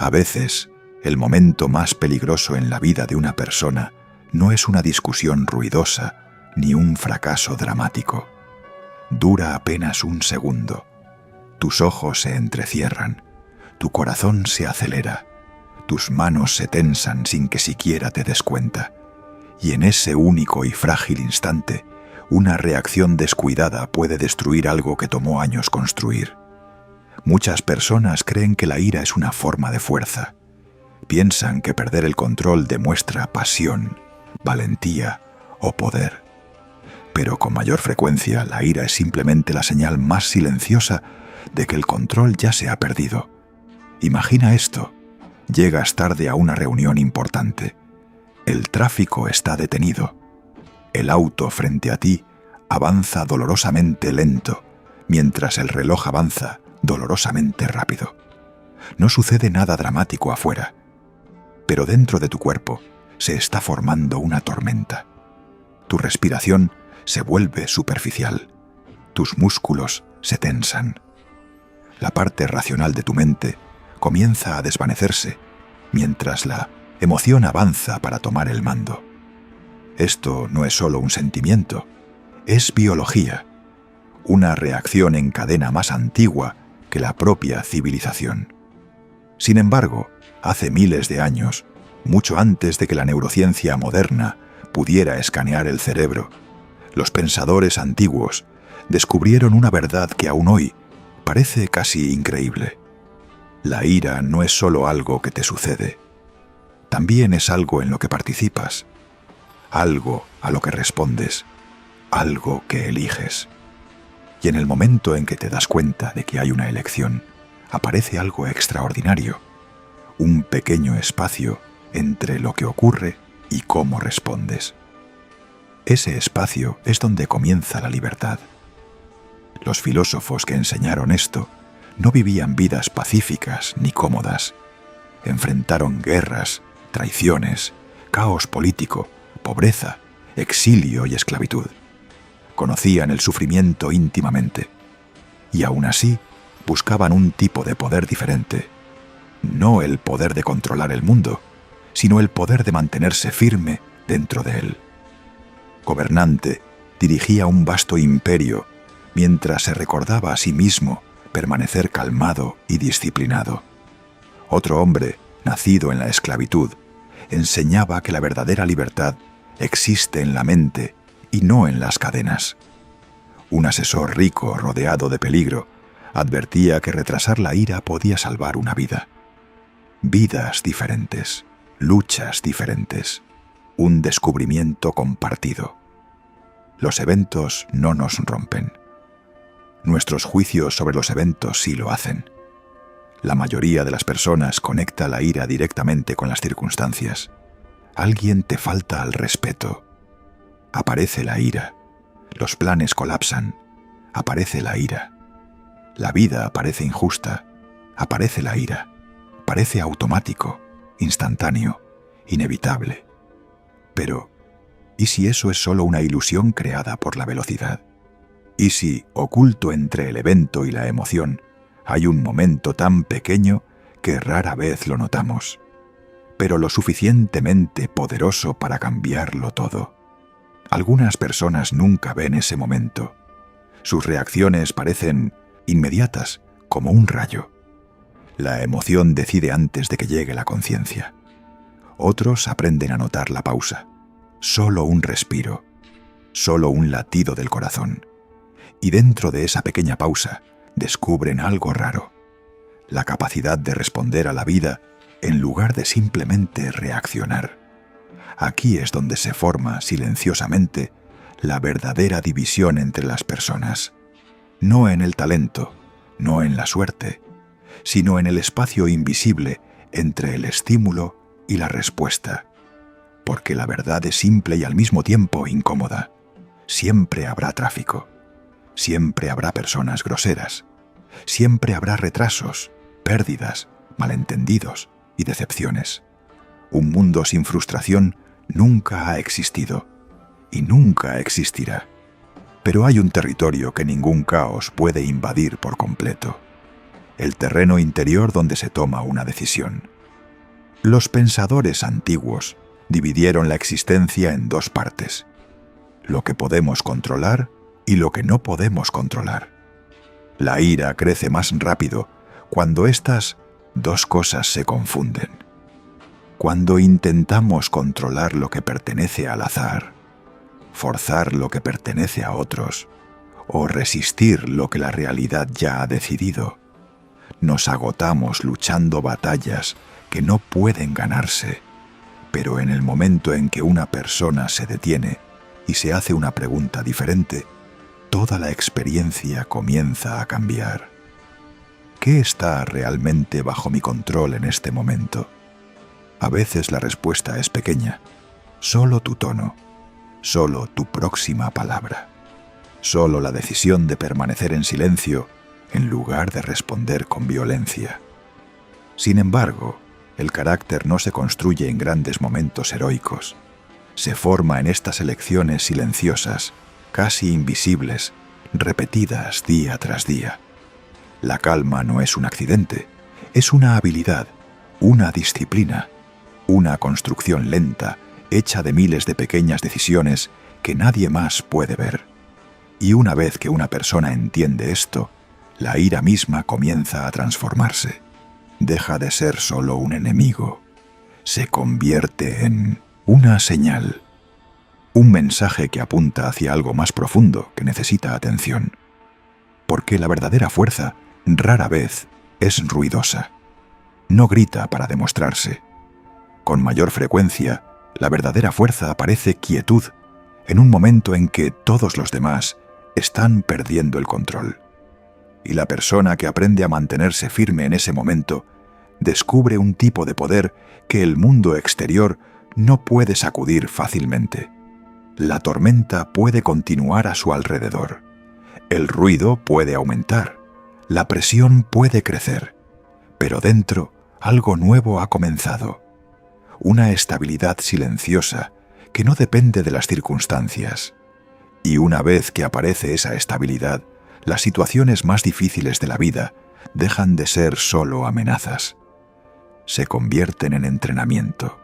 A veces, el momento más peligroso en la vida de una persona no es una discusión ruidosa ni un fracaso dramático. Dura apenas un segundo. Tus ojos se entrecierran, tu corazón se acelera, tus manos se tensan sin que siquiera te des cuenta. Y en ese único y frágil instante, una reacción descuidada puede destruir algo que tomó años construir. Muchas personas creen que la ira es una forma de fuerza. Piensan que perder el control demuestra pasión, valentía o poder. Pero con mayor frecuencia, la ira es simplemente la señal más silenciosa de que el control ya se ha perdido. Imagina esto. Llegas tarde a una reunión importante. El tráfico está detenido. El auto frente a ti avanza dolorosamente lento, mientras el reloj avanza dolorosamente rápido. No sucede nada dramático afuera, pero dentro de tu cuerpo se está formando una tormenta. Tu respiración se vuelve superficial. Tus músculos se tensan. La parte racional de tu mente comienza a desvanecerse, mientras la emoción avanza para tomar el mando. Esto no es solo un sentimiento, es biología, una reacción en cadena más antigua que la propia civilización. Sin embargo, hace miles de años, mucho antes de que la neurociencia moderna pudiera escanear el cerebro, los pensadores antiguos descubrieron una verdad que aún hoy parece casi increíble. La ira no es solo algo que te sucede, también es algo en lo que participas, algo a lo que respondes, algo que eliges. Y en el momento en que te das cuenta de que hay una elección, aparece algo extraordinario, un pequeño espacio entre lo que ocurre y cómo respondes. Ese espacio es donde comienza la libertad. Los filósofos que enseñaron esto no vivían vidas pacíficas ni cómodas. Enfrentaron guerras, traiciones, caos político, pobreza, exilio y esclavitud. Conocían el sufrimiento íntimamente. Y aún así, buscaban un tipo de poder diferente. No el poder de controlar el mundo, sino el poder de mantenerse firme dentro de él. Gobernante dirigía un vasto imperio mientras se recordaba a sí mismo permanecer calmado y disciplinado. Otro hombre, nacido en la esclavitud, enseñaba que la verdadera libertad existe en la mente y no en las cadenas. Un asesor rico rodeado de peligro advertía que retrasar la ira podía salvar una vida. Vidas diferentes, luchas diferentes, un descubrimiento compartido. Los eventos no nos rompen. Nuestros juicios sobre los eventos sí lo hacen. La mayoría de las personas conecta la ira directamente con las circunstancias. Alguien te falta al respeto. Aparece la ira. Los planes colapsan. Aparece la ira. La vida parece injusta. Aparece la ira. Parece automático, instantáneo, inevitable. Pero, ¿y si eso es solo una ilusión creada por la velocidad? ¿Y si, oculto entre el evento y la emoción, hay un momento tan pequeño que rara vez lo notamos, pero lo suficientemente poderoso para cambiarlo todo? Algunas personas nunca ven ese momento. Sus reacciones parecen inmediatas, como un rayo. La emoción decide antes de que llegue la conciencia. Otros aprenden a notar la pausa, solo un respiro, solo un latido del corazón. Y dentro de esa pequeña pausa, descubren algo raro, la capacidad de responder a la vida en lugar de simplemente reaccionar. Aquí es donde se forma silenciosamente la verdadera división entre las personas, no en el talento, no en la suerte, sino en el espacio invisible entre el estímulo y la respuesta. Porque la verdad es simple y al mismo tiempo incómoda. Siempre habrá tráfico. Siempre habrá personas groseras. Siempre habrá retrasos, pérdidas, malentendidos y decepciones. Un mundo sin frustración nunca ha existido y nunca existirá. Pero hay un territorio que ningún caos puede invadir por completo. el terreno interior donde se toma una decisión. Los pensadores antiguos dividieron la existencia en dos partes: lo que podemos controlar y lo que no podemos controlar. La ira crece más rápido cuando estas dos cosas se confunden. Cuando intentamos controlar lo que pertenece al azar, forzar lo que pertenece a otros, o resistir lo que la realidad ya ha decidido, nos agotamos luchando batallas que no pueden ganarse. Pero en el momento en que una persona se detiene y se hace una pregunta diferente, toda la experiencia comienza a cambiar. ¿Qué está realmente bajo mi control en este momento? A veces la respuesta es pequeña: solo tu tono, solo tu próxima palabra, solo la decisión de permanecer en silencio en lugar de responder con violencia. Sin embargo, el carácter no se construye en grandes momentos heroicos. Se forma en estas elecciones silenciosas, casi invisibles, repetidas día tras día. La calma no es un accidente, es una habilidad, una disciplina, una construcción lenta, hecha de miles de pequeñas decisiones que nadie más puede ver. Y una vez que una persona entiende esto, la ira misma comienza a transformarse. Deja de ser solo un enemigo. Se convierte en una señal, un mensaje que apunta hacia algo más profundo que necesita atención. Porque la verdadera fuerza rara vez es ruidosa. No grita para demostrarse. Con mayor frecuencia, la verdadera fuerza aparece quietud, en un momento en que todos los demás están perdiendo el control. Y la persona que aprende a mantenerse firme en ese momento descubre un tipo de poder que el mundo exterior no puede sacudir fácilmente. La tormenta puede continuar a su alrededor. El ruido puede aumentar. La presión puede crecer. Pero dentro, algo nuevo ha comenzado. Una estabilidad silenciosa que no depende de las circunstancias. Y una vez que aparece esa estabilidad, las situaciones más difíciles de la vida dejan de ser solo amenazas. Se convierten en entrenamiento,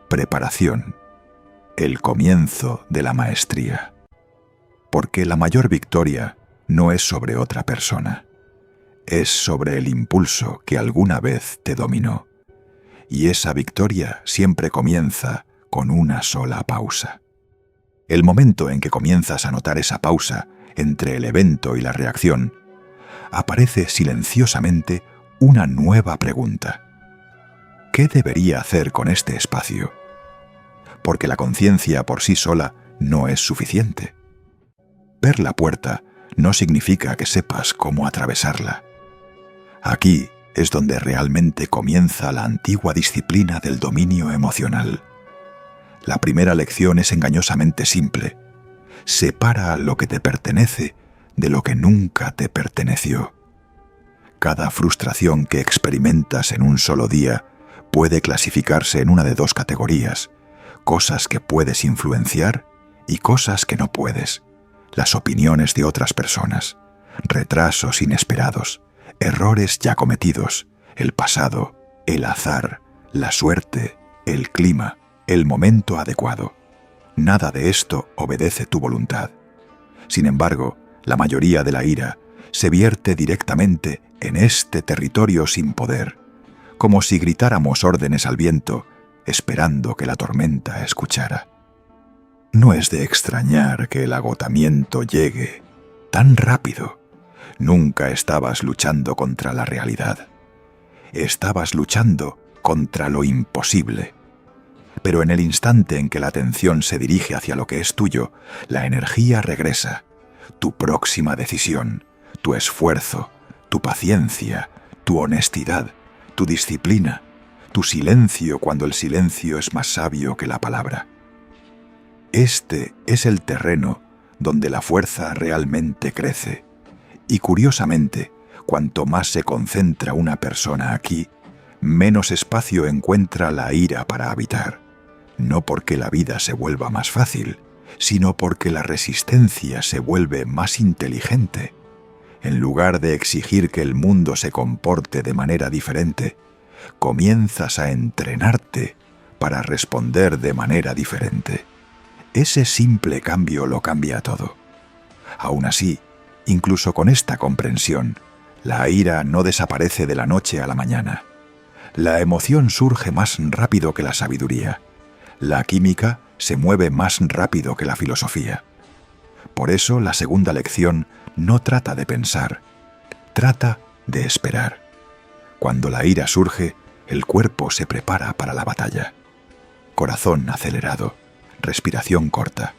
preparación, el comienzo de la maestría. Porque la mayor victoria no es sobre otra persona, es sobre el impulso que alguna vez te dominó. Y esa victoria siempre comienza con una sola pausa. El momento en que comienzas a notar esa pausa entre el evento y la reacción, aparece silenciosamente una nueva pregunta. ¿Qué debería hacer con este espacio? Porque la conciencia por sí sola no es suficiente. Ver la puerta no significa que sepas cómo atravesarla. Aquí es donde realmente comienza la antigua disciplina del dominio emocional. La primera lección es engañosamente simple. Separa lo que te pertenece de lo que nunca te perteneció. Cada frustración que experimentas en un solo día puede clasificarse en una de dos categorías: cosas que puedes influenciar y cosas que no puedes. Las opiniones de otras personas, retrasos inesperados, errores ya cometidos, el pasado, el azar, la suerte, el clima, el momento adecuado. Nada de esto obedece tu voluntad. Sin embargo, la mayoría de la ira se vierte directamente en este territorio sin poder, como si gritáramos órdenes al viento, esperando que la tormenta escuchara. No es de extrañar que el agotamiento llegue tan rápido. Nunca estabas luchando contra la realidad. Estabas luchando contra lo imposible. Pero en el instante en que la atención se dirige hacia lo que es tuyo, la energía regresa. Tu próxima decisión, tu esfuerzo, tu paciencia, tu honestidad, tu disciplina, tu silencio cuando el silencio es más sabio que la palabra. Este es el terreno donde la fuerza realmente crece. Y curiosamente, cuanto más se concentra una persona aquí, menos espacio encuentra la ira para habitar. No porque la vida se vuelva más fácil, sino porque la resistencia se vuelve más inteligente. en lugar de exigir que el mundo se comporte de manera diferente, comienzas a entrenarte para responder de manera diferente. Ese simple cambio lo cambia todo. Aún así, incluso con esta comprensión, la ira no desaparece de la noche a la mañana. La emoción surge más rápido que la sabiduría. La química se mueve más rápido que la filosofía. Por eso la segunda lección no trata de pensar, trata de esperar. Cuando la ira surge, el cuerpo se prepara para la batalla. Corazón acelerado, respiración corta,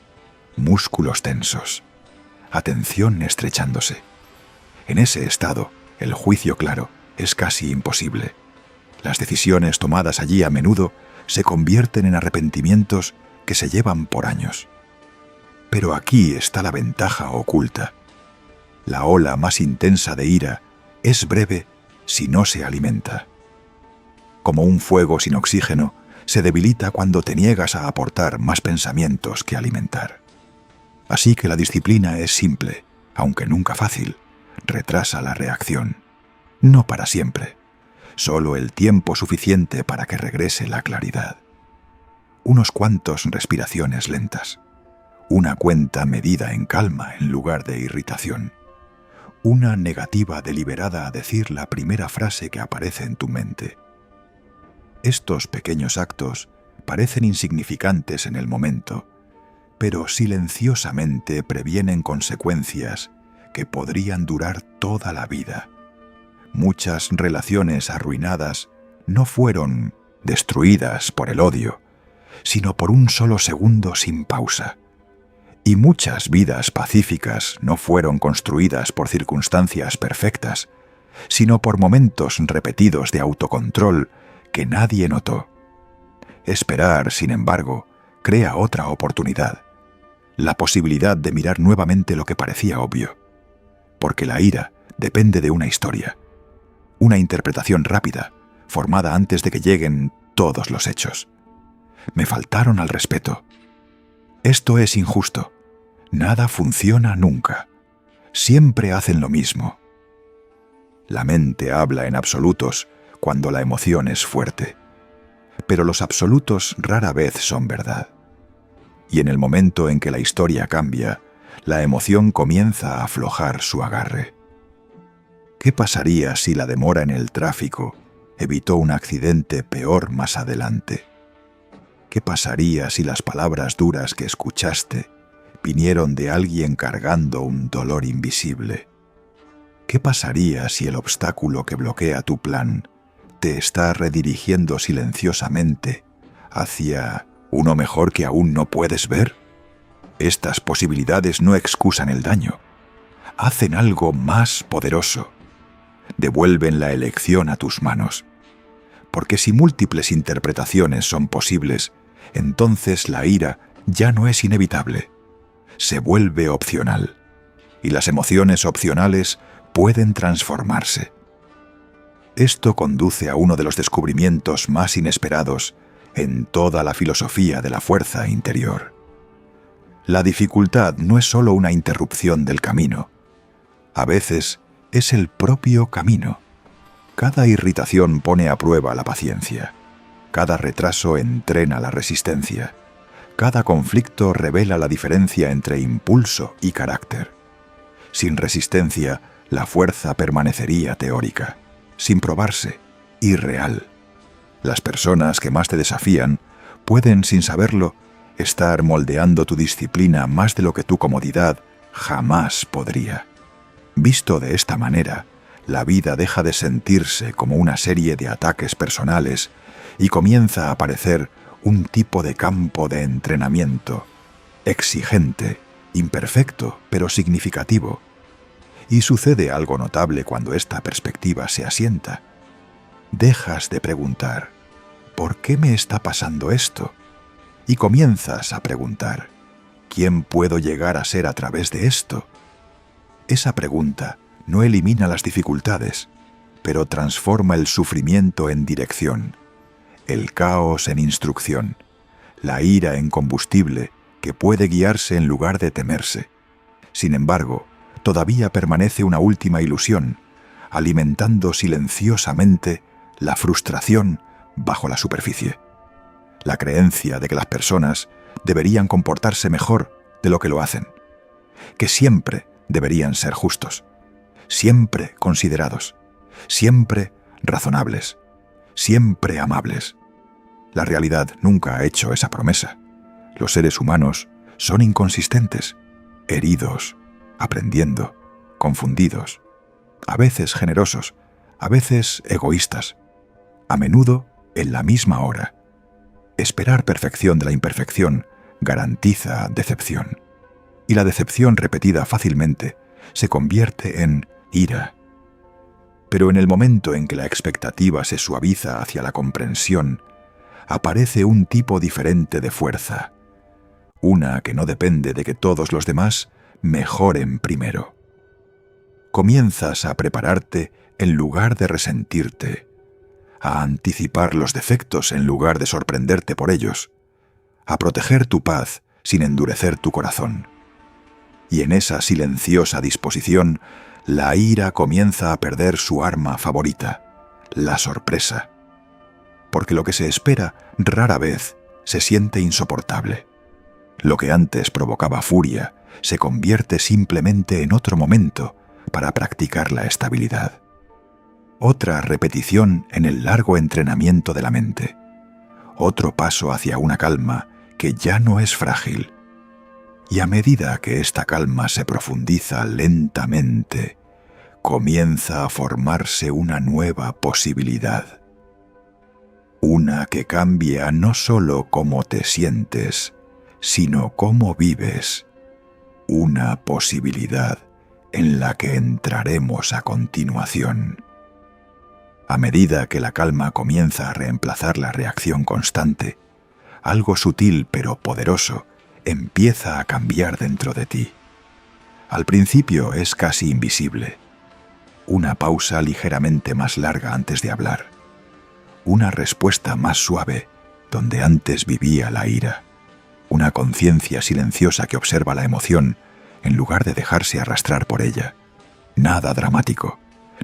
músculos tensos, atención estrechándose. En ese estado, el juicio claro es casi imposible. Las decisiones tomadas allí a menudo se convierten en arrepentimientos que se llevan por años. Pero aquí está la ventaja oculta. La ola más intensa de ira es breve si no se alimenta. Como un fuego sin oxígeno, se debilita cuando te niegas a aportar más pensamientos que alimentar. Así que la disciplina es simple, aunque nunca fácil. Retrasa la reacción. No para siempre. Solo el tiempo suficiente para que regrese la claridad. Unos cuantos respiraciones lentas. Una cuenta medida en calma en lugar de irritación. Una negativa deliberada a decir la primera frase que aparece en tu mente. Estos pequeños actos parecen insignificantes en el momento, pero silenciosamente previenen consecuencias que podrían durar toda la vida. Muchas relaciones arruinadas no fueron destruidas por el odio, sino por un solo segundo sin pausa. Y muchas vidas pacíficas no fueron construidas por circunstancias perfectas, sino por momentos repetidos de autocontrol que nadie notó. Esperar, sin embargo, crea otra oportunidad, la posibilidad de mirar nuevamente lo que parecía obvio, porque la ira depende de una historia, una interpretación rápida, formada antes de que lleguen todos los hechos. Me faltaron al respeto. Esto es injusto. Nada funciona nunca. Siempre hacen lo mismo. La mente habla en absolutos cuando la emoción es fuerte. Pero los absolutos rara vez son verdad. Y en el momento en que la historia cambia, la emoción comienza a aflojar su agarre. ¿Qué pasaría si la demora en el tráfico evitó un accidente peor más adelante? ¿Qué pasaría si las palabras duras que escuchaste vinieron de alguien cargando un dolor invisible? ¿Qué pasaría si el obstáculo que bloquea tu plan te está redirigiendo silenciosamente hacia uno mejor que aún no puedes ver? Estas posibilidades no excusan el daño. Hacen algo más poderoso. Devuelven la elección a tus manos. Porque si múltiples interpretaciones son posibles, entonces la ira ya no es inevitable. Se vuelve opcional. Y las emociones opcionales pueden transformarse. Esto conduce a uno de los descubrimientos más inesperados en toda la filosofía de la fuerza interior. La dificultad no es solo una interrupción del camino. A veces es el propio camino. Cada irritación pone a prueba la paciencia. Cada retraso entrena la resistencia. Cada conflicto revela la diferencia entre impulso y carácter. Sin resistencia, la fuerza permanecería teórica, sin probarse, irreal. Las personas que más te desafían pueden, sin saberlo, estar moldeando tu disciplina más de lo que tu comodidad jamás podría. Visto de esta manera, la vida deja de sentirse como una serie de ataques personales y comienza a aparecer un tipo de campo de entrenamiento, exigente, imperfecto, pero significativo. Y sucede algo notable cuando esta perspectiva se asienta. Dejas de preguntar, ¿por qué me está pasando esto? Y comienzas a preguntar, ¿quién puedo llegar a ser a través de esto? Esa pregunta no elimina las dificultades, pero transforma el sufrimiento en dirección, el caos en instrucción, la ira en combustible que puede guiarse en lugar de temerse. Sin embargo, todavía permanece una última ilusión, alimentando silenciosamente la frustración bajo la superficie. La creencia de que las personas deberían comportarse mejor de lo que lo hacen, que siempre deberían ser justos, siempre considerados, siempre razonables, siempre amables. La realidad nunca ha hecho esa promesa. Los seres humanos son inconsistentes, heridos, aprendiendo, confundidos, a veces generosos, a veces egoístas, a menudo en la misma hora. Esperar perfección de la imperfección garantiza decepción, y la decepción repetida fácilmente se convierte en ira. Pero en el momento en que la expectativa se suaviza hacia la comprensión, aparece un tipo diferente de fuerza, una que no depende de que todos los demás mejoren primero. Comienzas a prepararte en lugar de resentirte, a anticipar los defectos en lugar de sorprenderte por ellos, a proteger tu paz sin endurecer tu corazón. Y en esa silenciosa disposición, la ira comienza a perder su arma favorita, la sorpresa. Porque lo que se espera rara vez se siente insoportable. Lo que antes provocaba furia se convierte simplemente en otro momento para practicar la estabilidad. Otra repetición en el largo entrenamiento de la mente. Otro paso hacia una calma que ya no es frágil. Y a medida que esta calma se profundiza lentamente, comienza a formarse una nueva posibilidad. Una que cambia no solo cómo te sientes, sino cómo vives. Una posibilidad en la que entraremos a continuación. A medida que la calma comienza a reemplazar la reacción constante, algo sutil pero poderoso empieza a cambiar dentro de ti. Al principio es casi invisible. Una pausa ligeramente más larga antes de hablar. Una respuesta más suave donde antes vivía la ira. Una conciencia silenciosa que observa la emoción en lugar de dejarse arrastrar por ella. Nada dramático,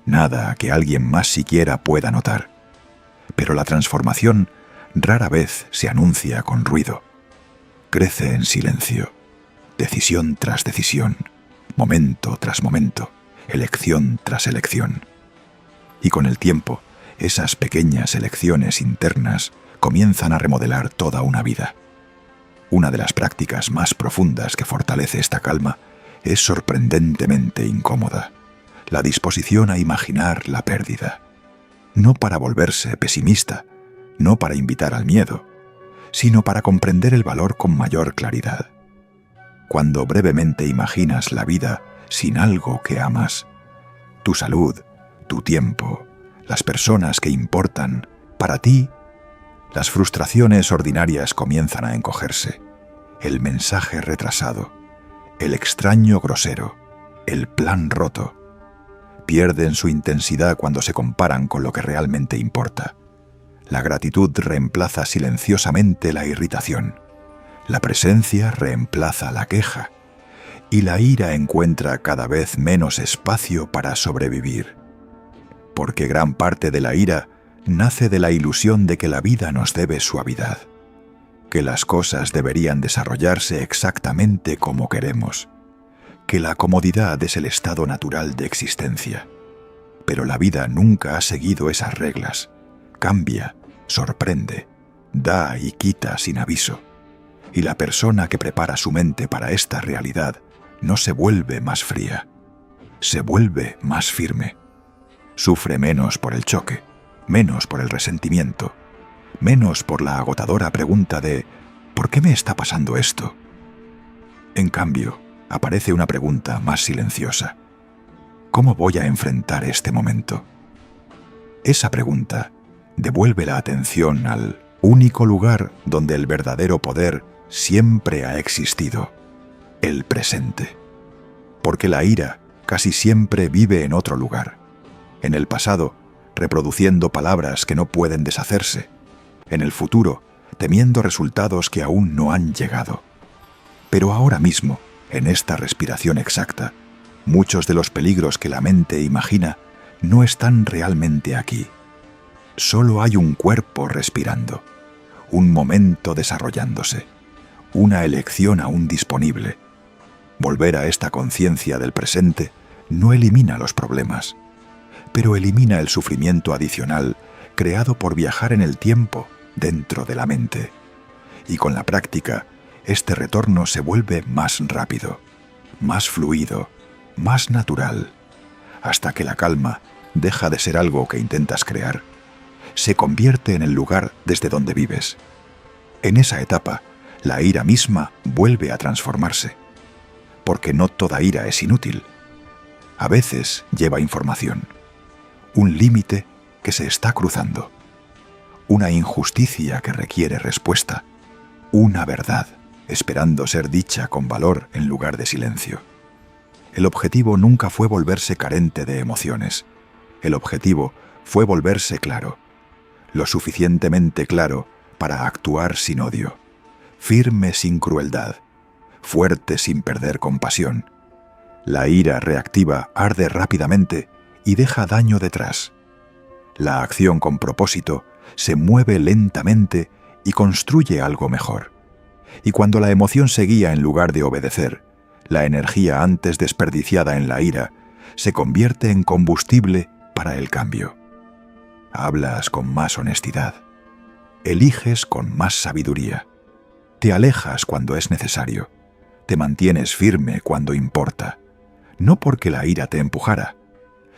nada que alguien más siquiera pueda notar. Pero la transformación rara vez se anuncia con ruido. Crece en silencio, decisión tras decisión, momento tras momento, elección tras elección. Y con el tiempo, esas pequeñas elecciones internas comienzan a remodelar toda una vida. Una de las prácticas más profundas que fortalece esta calma es sorprendentemente incómoda. La disposición a imaginar la pérdida. No para volverse pesimista, no para invitar al miedo, sino para comprender el valor con mayor claridad. Cuando brevemente imaginas la vida sin algo que amas, tu salud, tu tiempo, las personas que importan, para ti, las frustraciones ordinarias comienzan a encogerse, el mensaje retrasado, el extraño grosero, el plan roto. Pierden su intensidad cuando se comparan con lo que realmente importa. La gratitud reemplaza silenciosamente la irritación. La presencia reemplaza la queja. Y la ira encuentra cada vez menos espacio para sobrevivir. Porque gran parte de la ira nace de la ilusión de que la vida nos debe suavidad. Que las cosas deberían desarrollarse exactamente como queremos. Que la comodidad es el estado natural de existencia. Pero la vida nunca ha seguido esas reglas. Cambia, sorprende, da y quita sin aviso. Y la persona que prepara su mente para esta realidad no se vuelve más fría, se vuelve más firme. Sufre menos por el choque, menos por el resentimiento, menos por la agotadora pregunta de ¿por qué me está pasando esto? En cambio, aparece una pregunta más silenciosa. ¿Cómo voy a enfrentar este momento? Esa pregunta devuelve la atención al único lugar donde el verdadero poder siempre ha existido, el presente. Porque la ira casi siempre vive en otro lugar, en el pasado, reproduciendo palabras que no pueden deshacerse, en el futuro, temiendo resultados que aún no han llegado. Pero ahora mismo, en esta respiración exacta, Muchos de los peligros que la mente imagina no están realmente aquí. Solo hay un cuerpo respirando, un momento desarrollándose, una elección aún disponible. Volver a esta conciencia del presente no elimina los problemas, pero elimina el sufrimiento adicional creado por viajar en el tiempo dentro de la mente. Y con la práctica, este retorno se vuelve más rápido, más fluido, más natural, hasta que la calma deja de ser algo que intentas crear. Se convierte en el lugar desde donde vives. En esa etapa, la ira misma vuelve a transformarse, porque no toda ira es inútil. A veces lleva información, un límite que se está cruzando, una injusticia que requiere respuesta, una verdad esperando ser dicha con valor en lugar de silencio. El objetivo nunca fue volverse carente de emociones. El objetivo fue volverse claro, lo suficientemente claro para actuar sin odio, firme sin crueldad, fuerte sin perder compasión. La ira reactiva arde rápidamente y deja daño detrás. La acción con propósito se mueve lentamente y construye algo mejor. Y cuando la emoción se guía en lugar de obedecer, la energía antes desperdiciada en la ira se convierte en combustible para el cambio. Hablas con más honestidad. Eliges con más sabiduría. Te alejas cuando es necesario. Te mantienes firme cuando importa. No porque la ira te empujara,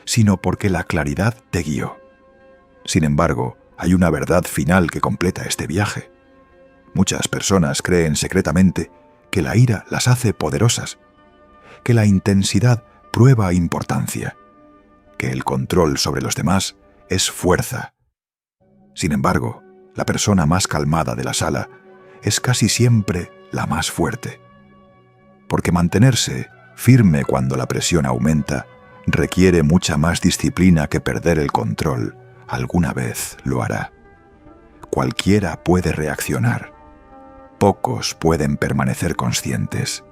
sino porque la claridad te guió. Sin embargo, hay una verdad final que completa este viaje. Muchas personas creen secretamente que la ira las hace poderosas, que la intensidad prueba importancia, que el control sobre los demás es fuerza. Sin embargo, la persona más calmada de la sala es casi siempre la más fuerte, porque mantenerse firme cuando la presión aumenta requiere mucha más disciplina que perder el control. Alguna vez lo hará. Cualquiera puede reaccionar. Pocos pueden permanecer conscientes.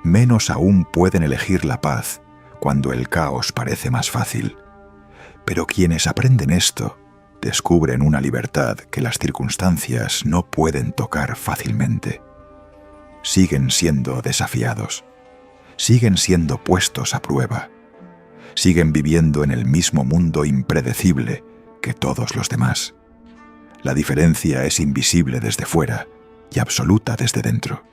Menos aún pueden elegir la paz cuando el caos parece más fácil. Pero quienes aprenden esto descubren una libertad que las circunstancias no pueden tocar fácilmente. Siguen siendo desafiados. Siguen siendo puestos a prueba. Siguen viviendo en el mismo mundo impredecible que todos los demás. La diferencia es invisible desde fuera y absoluta desde dentro.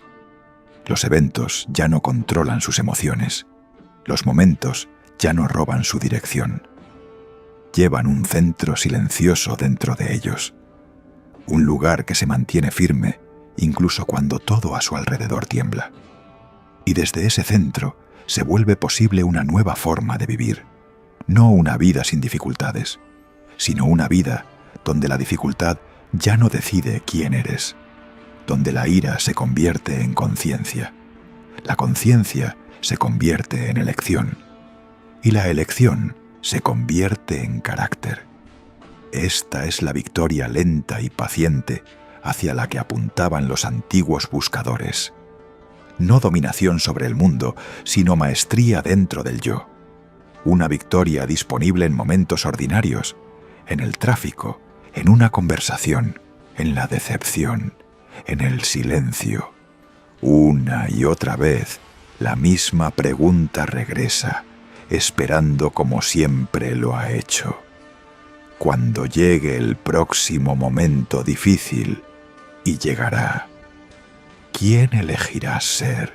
Los eventos ya no controlan sus emociones. Los momentos ya no roban su dirección. Llevan un centro silencioso dentro de ellos. Un lugar que se mantiene firme incluso cuando todo a su alrededor tiembla. Y desde ese centro se vuelve posible una nueva forma de vivir. No una vida sin dificultades, sino una vida donde la dificultad ya no decide quién eres, donde la ira se convierte en conciencia, la conciencia se convierte en elección, y la elección se convierte en carácter. Esta es la victoria lenta y paciente hacia la que apuntaban los antiguos buscadores. No dominación sobre el mundo, sino maestría dentro del yo. Una victoria disponible en momentos ordinarios, en el tráfico, en una conversación, en la decepción, en el silencio. Una y otra vez, la misma pregunta regresa, esperando como siempre lo ha hecho. Cuando llegue el próximo momento difícil, y llegará, ¿quién elegirás ser?